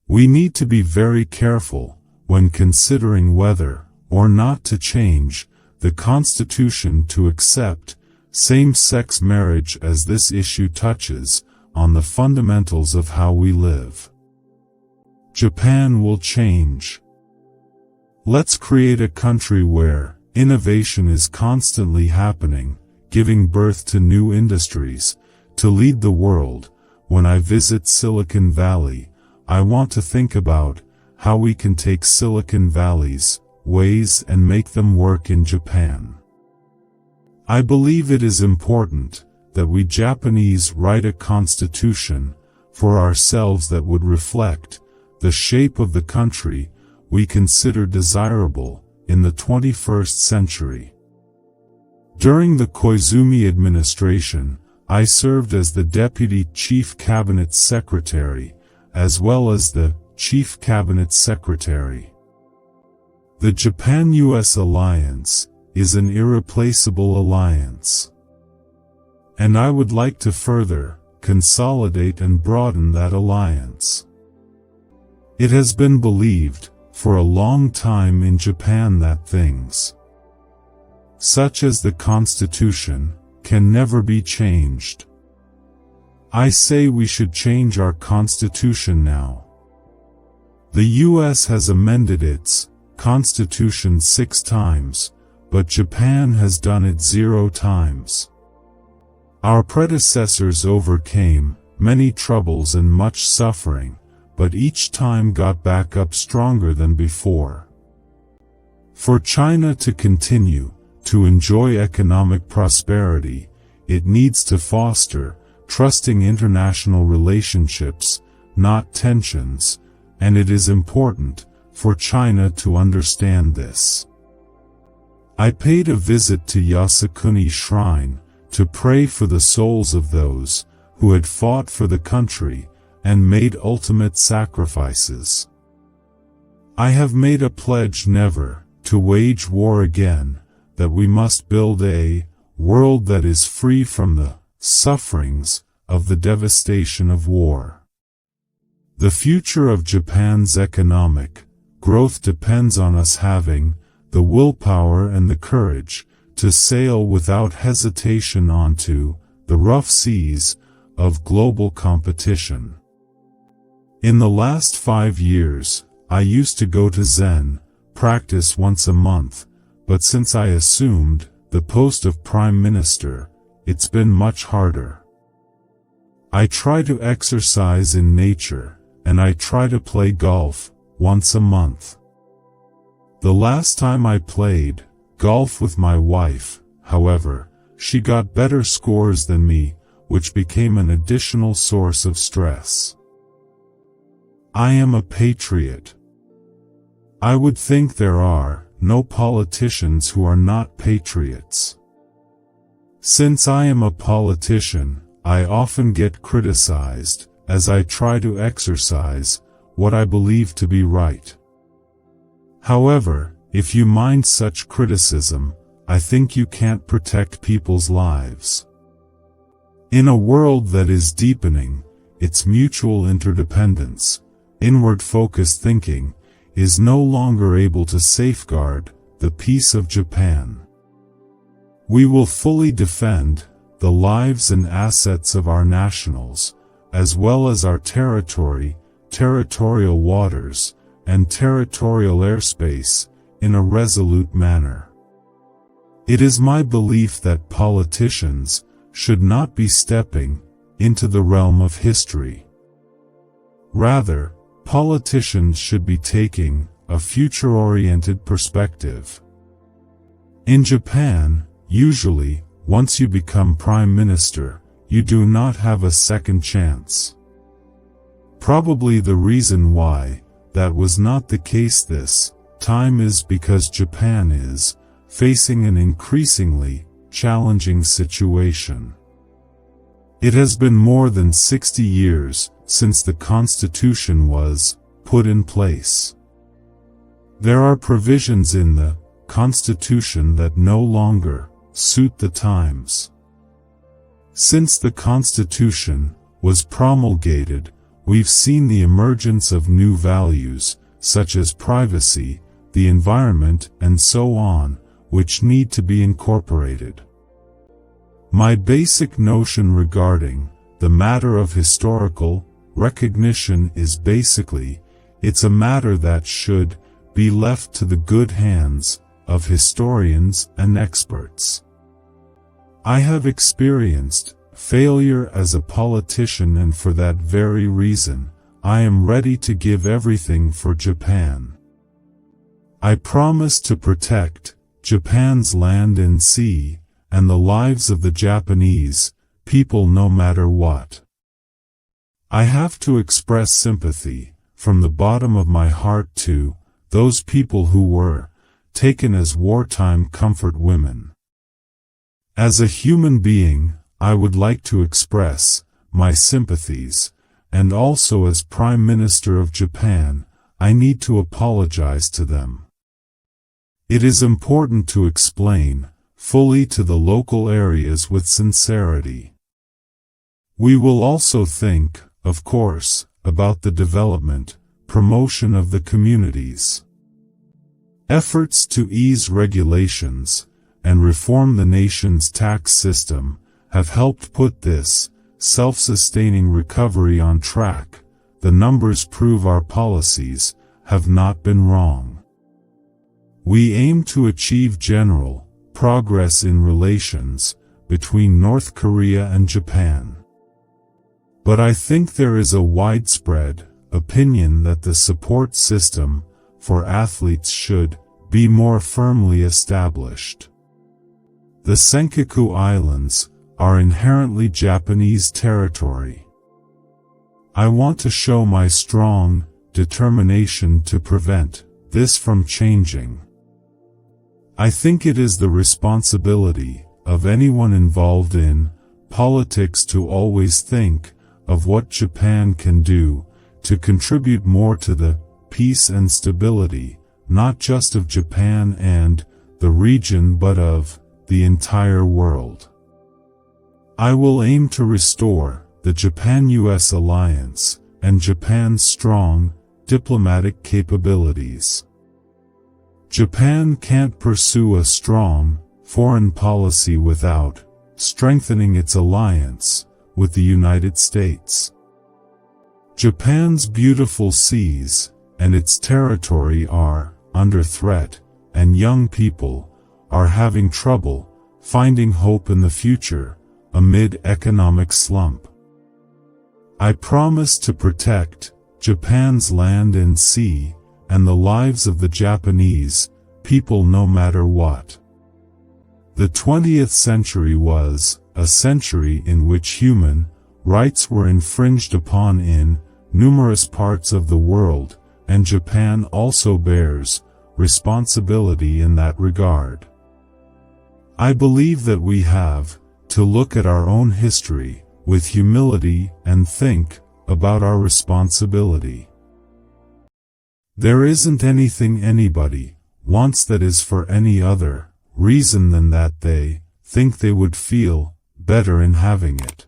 We need to be very careful when considering whether or not to change the Constitution to accept same-sex marriage, as this issue touches on the fundamentals of how we live. Japan will change. Let's create a country where innovation is constantly happening, giving birth to new industries, to lead the world. When I visit Silicon Valley, I want to think about how we can take Silicon Valley's ways and make them work in Japan. I believe it is important that we Japanese write a constitution for ourselves that would reflect the shape of the country we consider desirable in the 21st century. During the Koizumi administration, I served as the Deputy Chief Cabinet Secretary, as well as the Chief Cabinet Secretary. The Japan-US alliance is an irreplaceable alliance. And I would like to further consolidate and broaden that alliance. It has been believed for a long time in Japan that things such as the Constitution can never be changed. I say we should change our Constitution now. The US has amended its Constitution 6 times, but Japan has done it 0 times. Our predecessors overcame many troubles and much suffering, but each time got back up stronger than before. For China to continue to enjoy economic prosperity, it needs to foster trusting international relationships, not tensions, and it is important for China to understand this. I paid a visit to Yasukuni Shrine to pray for the souls of those who had fought for the country and made ultimate sacrifices. I have made a pledge never to wage war again, that we must build a world that is free from the sufferings of the devastation of war. The future of Japan's economic growth depends on us having the willpower and the courage to sail without hesitation onto the rough seas of global competition. In the last 5 years, I used to go to Zen practice once a month, but since I assumed the post of Prime Minister, it's been much harder. I try to exercise in nature, and I try to play golf once a month. The last time I played golf with my wife, however, she got better scores than me, which became an additional source of stress. I am a patriot. I would think there are no politicians who are not patriots. Since I am a politician, I often get criticized, as I try to exercise what I believe to be right. However, if you mind such criticism, I think you can't protect people's lives. In a world that is deepening its mutual interdependence, inward-focused thinking is no longer able to safeguard the peace of Japan. We will fully defend the lives and assets of our nationals, as well as our territory, territorial waters, and territorial airspace, in a resolute manner. It is my belief that politicians should not be stepping into the realm of history. Rather, politicians should be taking a future-oriented perspective. In Japan, usually, once you become Prime Minister, you do not have a second chance. Probably the reason why that was not the case this time is because Japan is facing an increasingly challenging situation. It has been more than 60 years since the Constitution was put in place. There are provisions in the Constitution that no longer suit the times. Since the Constitution was promulgated, we've seen the emergence of new values, such as privacy, the environment, and so on, which need to be incorporated. My basic notion regarding the matter of historical recognition is basically, it's a matter that should be left to the good hands of historians and experts. I have experienced failure as a politician, and for that very reason, I am ready to give everything for Japan. I promise to protect Japan's land and sea, and the lives of the Japanese people no matter what. I have to express sympathy from the bottom of my heart to those people who were taken as wartime comfort women. As a human being, I would like to express my sympathies, and also as Prime Minister of Japan, I need to apologize to them. It is important to explain fully to the local areas with sincerity. We will also think, of course, about the development, promotion of the communities. Efforts to ease regulations and reform the nation's tax system have helped put this self-sustaining recovery on track. The numbers prove our policies have not been wrong. We aim to achieve general progress in relations between North Korea and Japan. But I think there is a widespread opinion that the support system for athletes should be more firmly established. The Senkaku Islands are inherently Japanese territory. I want to show my strong determination to prevent this from changing. I think it is the responsibility of anyone involved in politics to always think of what Japan can do to contribute more to the peace and stability, not just of Japan and the region but of the entire world. I will aim to restore the Japan-US alliance and Japan's strong diplomatic capabilities. Japan can't pursue a strong foreign policy without strengthening its alliance with the United States. Japan's beautiful seas and its territory are under threat, and young people are having trouble finding hope in the future amid economic slump. I promise to protect Japan's land and sea and the lives of the Japanese people no matter what. The 20th century was a century in which human rights were infringed upon in numerous parts of the world, and Japan also bears responsibility in that regard. I believe that we have to look at our own history with humility and think about our responsibility. There isn't anything anybody wants that is for any other reason than that they think they would feel better in having it.